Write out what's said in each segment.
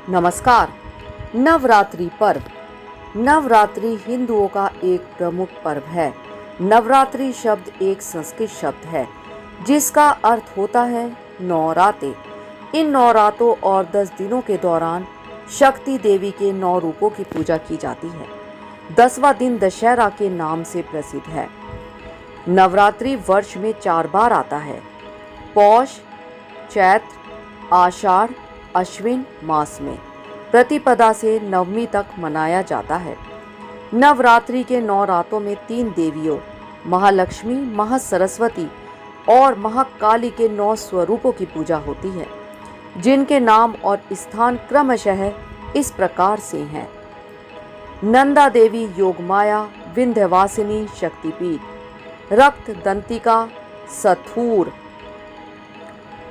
नमस्कार। नवरात्रि पर्व। नवरात्रि हिंदुओं का एक प्रमुख पर्व है। नवरात्रि शब्द एक संस्कृत शब्द है जिसका अर्थ होता है 9 रातें। इन 9 रातों और 10 दिनों के दौरान शक्ति देवी के 9 रूपों की पूजा की जाती है। 10वां दिन दशहरा के नाम से प्रसिद्ध है। नवरात्रि वर्ष में 4 बार आता है। पौष, चैत्र, आषाढ़, अश्विन मास में प्रतिपदा से नवमी तक मनाया जाता है। नवरात्रि के 9 रातों में 3 देवियों महालक्ष्मी, महासरस्वती और महाकाली के 9 स्वरूपों की पूजा होती है, जिनके नाम और स्थान क्रमशः इस प्रकार से हैं। नंदा देवी योगमाया विंध्यवासिनी शक्तिपीठ, रक्त दंतिका सथूर,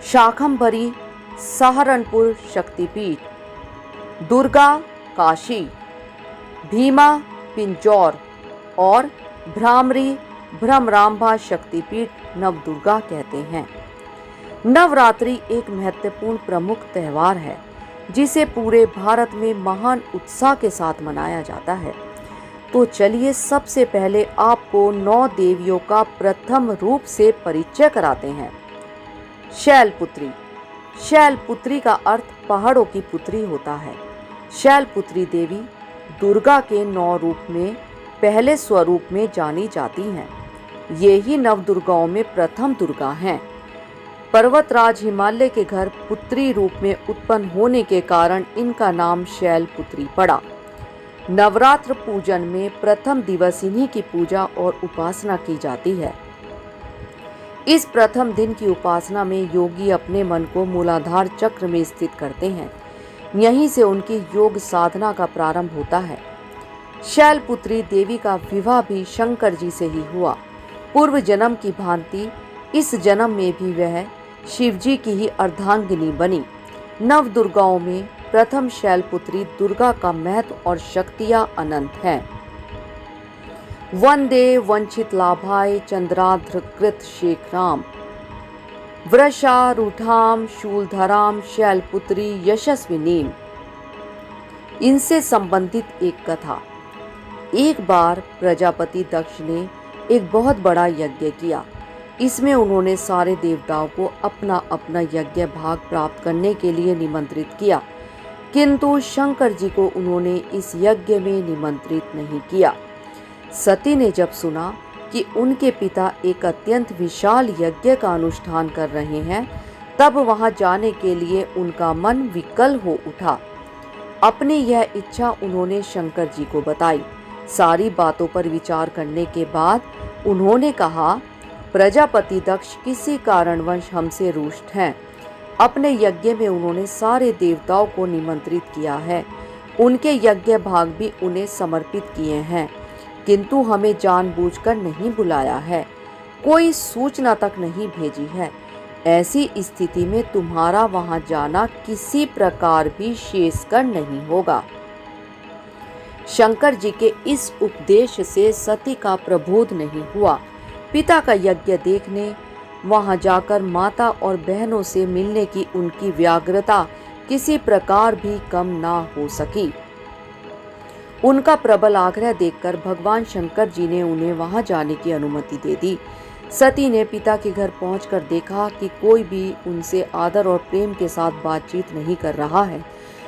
शाकंभरी सहारनपुर शक्तिपीठ, दुर्गा काशी, भीमा पिंजौर और भ्रामरी भ्रमरांभा शक्तिपीठ नवदुर्गा कहते हैं। नवरात्रि एक महत्वपूर्ण प्रमुख त्योहार है जिसे पूरे भारत में महान उत्साह के साथ मनाया जाता है। तो चलिए सबसे पहले आपको 9 देवियों का प्रथम रूप से परिचय कराते हैं। शैलपुत्री। शैलपुत्री का अर्थ पहाड़ों की पुत्री होता है। शैलपुत्री देवी दुर्गा के 9 रूप में पहले स्वरूप में जानी जाती हैं। ये ही नवदुर्गाओं में प्रथम दुर्गा हैं। पर्वतराज हिमालय के घर पुत्री रूप में उत्पन्न होने के कारण इनका नाम शैलपुत्री पड़ा। नवरात्र पूजन में प्रथम दिवस इन्हीं की पूजा और उपासना की जाती है। इस प्रथम दिन की उपासना में योगी अपने मन को मूलाधार चक्र में स्थित करते हैं। यहीं से उनकी योग साधना का प्रारंभ होता है। शैलपुत्री देवी का विवाह भी शंकर जी से ही हुआ। पूर्व जन्म की भांति इस जन्म में भी वह शिव जी की ही अर्धांगिनी बनी। नवदुर्गाओं में प्रथम शैलपुत्री दुर्गा का महत्व और शक्तियां अनंत हैं। वंदे वंचित लाभाय चंद्रार्धकृत शेखराम, वृषारूढ़ाम शूलधराम शैलपुत्री यशस्विनीम। इनसे संबंधित एक कथा। एक बार प्रजापति दक्ष ने एक बहुत बड़ा यज्ञ किया। इसमें उन्होंने सारे देवताओं को अपना अपना यज्ञ भाग प्राप्त करने के लिए निमंत्रित किया, किंतु शंकर जी को उन्होंने इस यज्ञ में निमंत्रित नहीं किया। सती ने जब सुना कि उनके पिता एक अत्यंत विशाल यज्ञ का अनुष्ठान कर रहे हैं, तब वहां जाने के लिए उनका मन विकल हो उठा। अपनी यह इच्छा उन्होंने शंकर जी को बताई। सारी बातों पर विचार करने के बाद उन्होंने कहा, प्रजापति दक्ष किसी कारणवश हमसे रुष्ट हैं। अपने यज्ञ में उन्होंने सारे देवताओं को निमंत्रित किया है। उनके यज्ञ भाग भी उन्हें समर्पित किए हैं, किंतु हमें जानबूझकर नहीं बुलाया है, कोई सूचना तक नहीं भेजी है। ऐसी स्थिति में तुम्हारा वहां जाना किसी प्रकार भी शेषकर नहीं होगा। शंकर जी के इस उपदेश से सती का प्रबोध नहीं हुआ। पिता का यज्ञ देखने वहां जाकर माता और बहनों से मिलने की उनकी व्याग्रता किसी प्रकार भी कम ना हो सकी। उनका प्रबल आग्रह देखकर भगवान शंकर जी ने उन्हें वहां जाने की अनुमति दे दी। सती ने पिता के घर पहुंचकर देखा कि कोई भी उनसे आदर और प्रेम के साथ बातचीत नहीं कर रहा है।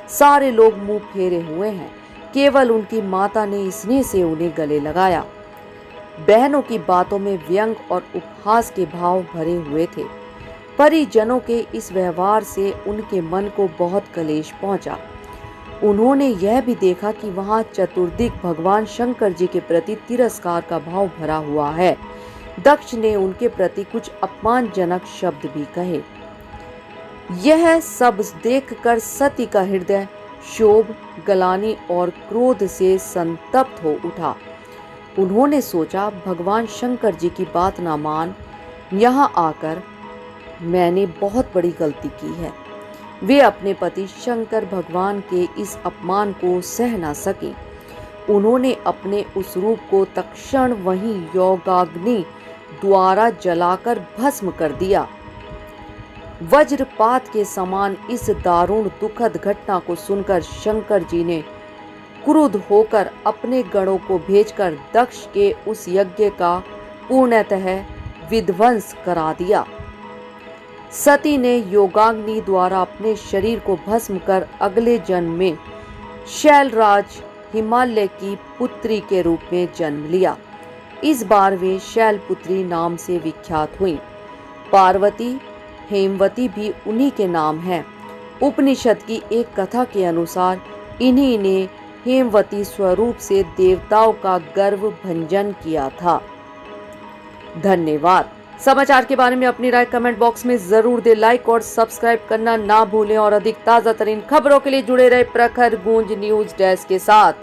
सारे लोग मुंह फेरे हुए हैं। केवल उनकी माता ने स्नेह से उन्हें गले लगाया। बहनों की बातों में व्यंग और उपहास के भाव भरे हुए थे। परिजनों के इस व्यवहार से उनके मन को बहुत कलेश पहुंचा। उन्होंने यह भी देखा कि वहां चतुर्दिक भगवान शंकर जी के प्रति तिरस्कार का भाव भरा हुआ है। दक्ष ने उनके प्रति कुछ अपमानजनक शब्द भी कहे। यह सब देखकर सती का हृदय क्षोभ, ग्लानि और क्रोध से संतप्त हो उठा। उन्होंने सोचा, भगवान शंकर जी की बात ना मान, यहाँ आकर मैंने बहुत बड़ी गलती की है। वे अपने पति शंकर भगवान के इस अपमान को सह ना सके। उन्होंने अपने उस रूप को तत्क्षण वहीं योगाग्नि द्वारा जलाकर भस्म कर दिया। वज्रपात के समान इस दारुण दुखद घटना को सुनकर शंकर जी ने क्रुद्ध होकर अपने गणों को भेजकर दक्ष के उस यज्ञ का पूर्णतः विध्वंस करा दिया। सती ने योगाग्नि द्वारा अपने शरीर को भस्म कर अगले जन्म में शैलराज हिमालय की पुत्री के रूप में जन्म लिया। इस बार वे शैलपुत्री नाम से विख्यात हुईं। पार्वती हेमवती भी उन्हीं के नाम हैं। उपनिषद की एक कथा के अनुसार इन्हीं ने हेमवती स्वरूप से देवताओं का गर्व भंजन किया था। धन्यवाद। समाचार के बारे में अपनी राय कमेंट बॉक्स में जरूर दें। लाइक और सब्सक्राइब करना ना भूलें और अधिक ताजा तरीन खबरों के लिए जुड़े रहे प्रखर गूंज न्यूज डेस्क के साथ।